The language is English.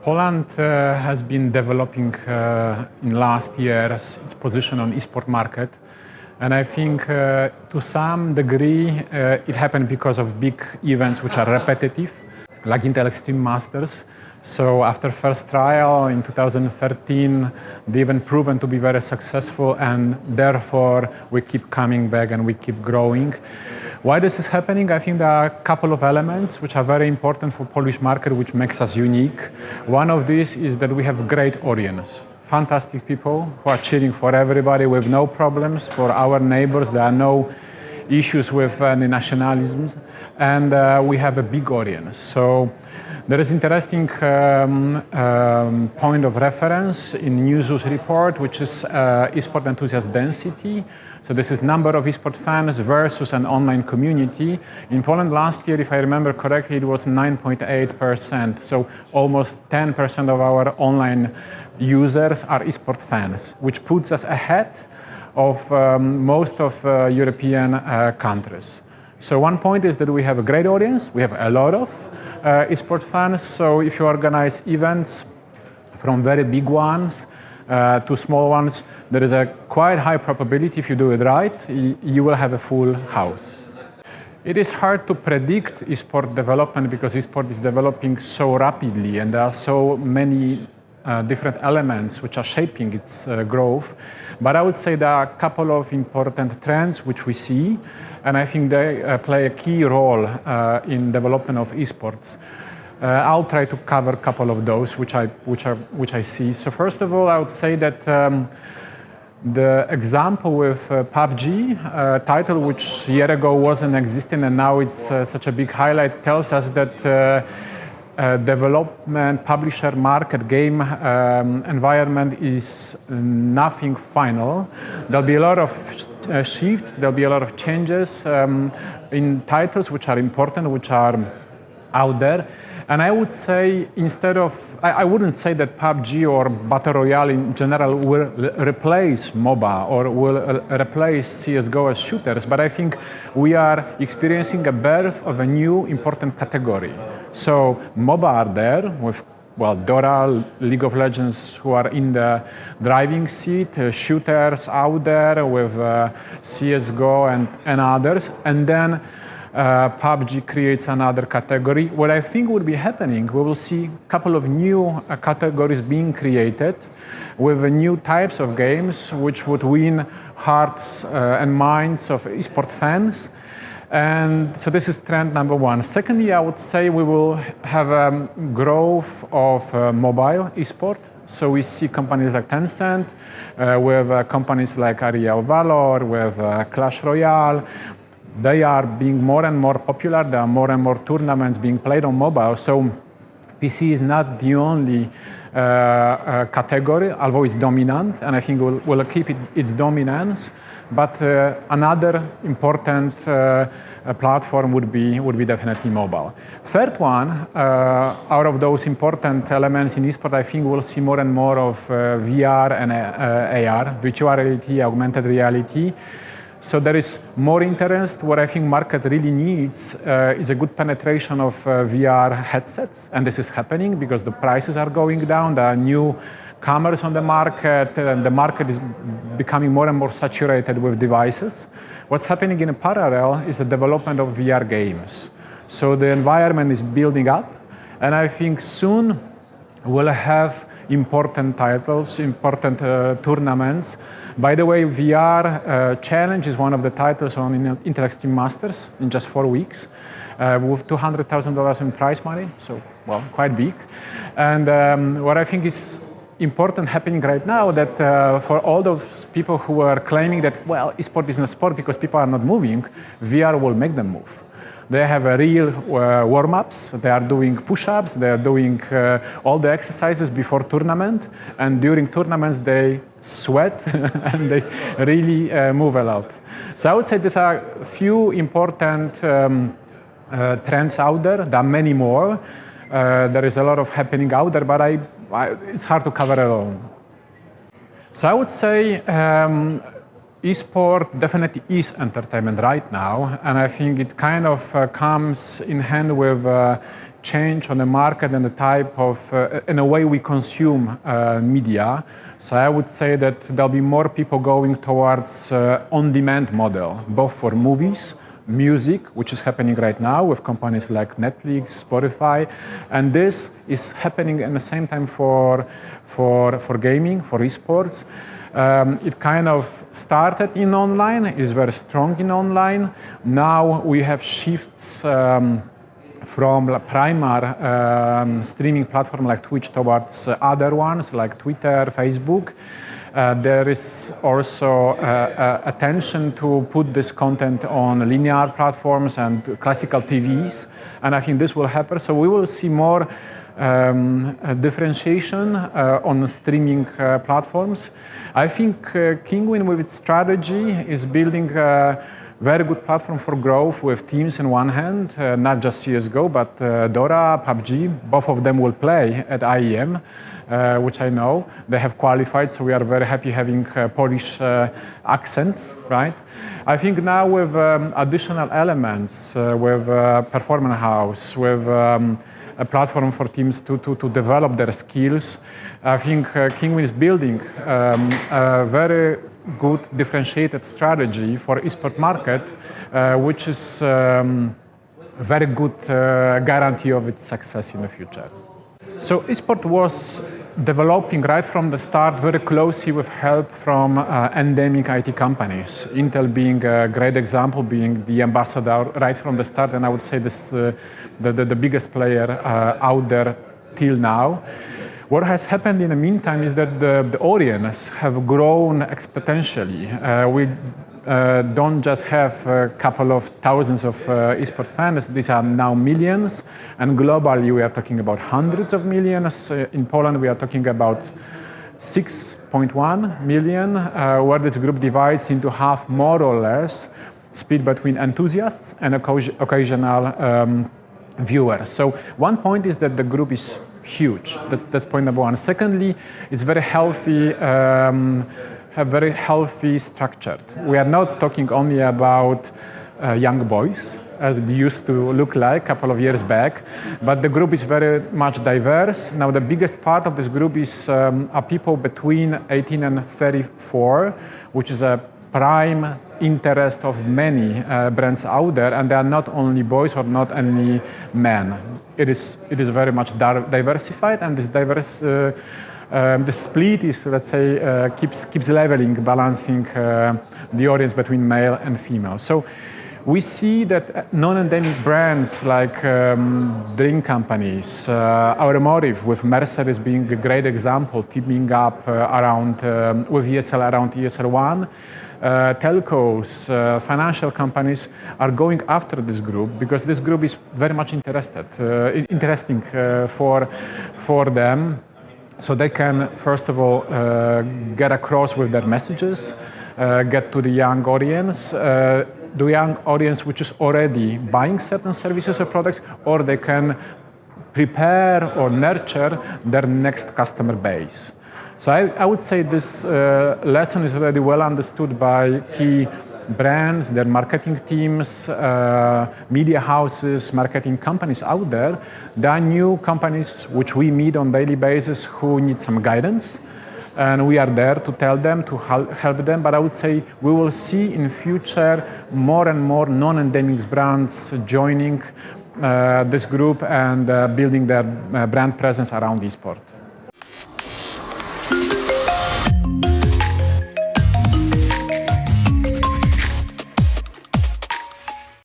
Poland has been developing in last years its position on esport market, and I think to some degree it happened because of big events which are repetitive, like Intel Extreme Masters. So after first trial in 2013, they even proven to be very successful, and therefore we keep coming back and we keep growing. Why this is happening? I think there are a couple of elements which are very important for Polish market, which makes us unique. One of these is that we have great audience. Fantastic people who are cheering for everybody with no problems. For our neighbors, there are no issues with any nationalisms, and we have a big audience. So there is interesting point of reference in Newzoo's report, which is esport enthusiast density. So this is number of esport fans versus an online community. In Poland last year, if I remember correctly, it was 9.8%. So almost 10% of our online users are esport fans, which puts us ahead of most of European countries. So one point is that we have a great audience. We have a lot of esport fans. So if you organize events from very big ones to small ones, there is a quite high probability, if you do it right, you will have a full house. It is hard to predict esport development because esport is developing so rapidly, and there are so many different elements which are shaping its growth. But I would say there are a couple of important trends which we see, and I think they play a key role in development of esports. I'll try to cover a couple of those which I see. So first of all, I would say that the example with PUBG, title which a year ago wasn't existing and now it's such a big highlight, tells us that development, publisher, market, game environment is nothing final. There'll be a lot of shifts, there'll be a lot of changes in titles which are important, which are out there. And I would say I wouldn't say that PUBG or Battle Royale in general will replace MOBA or will replace CSGO as shooters, but I think we are experiencing a birth of a new important category. So MOBA are there with Dota, League of Legends, who are in the driving seat, shooters out there with CSGO and others, and then PUBG creates another category. What I think will be happening, we will see a couple of new categories being created with new types of games which would win hearts and minds of esport fans. And so this is trend number one. Secondly, I would say we will have a growth of mobile esport. So we see companies like Tencent, with companies like Aria of Valor, with Clash Royale. They are being more and more popular. There are more and more tournaments being played on mobile. So PC is not the only category, although it's dominant, and I think we'll keep its dominance. But another important platform would be definitely mobile. Third one, out of those important elements in eSport, I think we'll see more and more of VR and AR, virtual reality, augmented reality. So there is more interest. What I think market really needs is a good penetration of VR headsets, and this is happening because the prices are going down. There are new cameras on the market, and the market is becoming more and more saturated with devices. What's happening in parallel is the development of VR games. So the environment is building up, and I think soon we'll have important titles, important tournaments. By the way, VR Challenge is one of the titles on Intel Extreme Masters in just 4 weeks, with $200,000 in prize money, so quite big. And what I think is important happening right now, that for all those people who are claiming that esport is not sport because people are not moving, VR will make them move. They have a real warm-ups. They are doing push-ups. They are doing all the exercises before tournament. And during tournaments, they sweat and they really move a lot. So I would say these are a few important trends out there. There are many more. There is a lot of happening out there, but it's hard to cover it all. So I would say esport definitely is entertainment right now, and I think it kind of comes in hand with change on the market and the type of, in a way we consume media. So I would say that there'll be more people going towards on-demand model, both for movies, music, which is happening right now with companies like Netflix, Spotify, and this is happening at the same time for gaming, for esports. It kind of started in online, is very strong in online. Now we have shifts from the primary streaming platform like Twitch towards other ones like Twitter, Facebook. There is also attention to put this content on linear platforms and classical TVs, and I think this will happen. So we will see more differentiation on streaming platforms. I think Kinguin, with its strategy, is building a very good platform for growth with teams in one hand, not just CSGO, but Dota, PUBG. Both of them will play at IEM. Which I know they have qualified, so we are very happy having Polish accents, right? I think now with additional elements, with Performance House, with a platform for teams to develop their skills, I think Kinguin is building a very good differentiated strategy for esports market, which is a very good guarantee of its success in the future. So esports was developing right from the start very closely with help from endemic IT companies. Intel being a great example, being the ambassador right from the start, and I would say this the biggest player out there till now. What has happened in the meantime is that the audience have grown exponentially. We don't just have a couple of thousands of esports fans, these are now millions, and globally we are talking about hundreds of millions. In Poland we are talking about 6.1 million, where this group divides into half more or less, split between enthusiasts and occasional viewers. So one point is that the group is huge, that's point number one. Secondly, it's very healthy, have very healthy structure. We are not talking only about young boys, as it used to look like a couple of years back, but the group is very much diverse. Now the biggest part of this group is are people between 18 and 34, which is a prime interest of many brands out there, and they are not only boys or not only men. It is very much diversified, and this diverse the split is, let's say, keeps leveling, balancing the audience between male and female. So we see that non-endemic brands like drink companies, automotive, with Mercedes being a great example, teaming up around with ESL around ESL1. Telcos, financial companies are going after this group because this group is very much interesting for them. So they can, first of all, get across with their messages, get to the young audience, the young audience which is already buying certain services or products, or they can prepare or nurture their next customer base. So I would say this lesson is already well understood by key brands, their marketing teams, media houses, marketing companies out there. There are new companies which we meet on a daily basis who need some guidance, and we are there to tell them, to help them. But I would say we will see in future more and more non-endemic brands joining this group and building their brand presence around esports.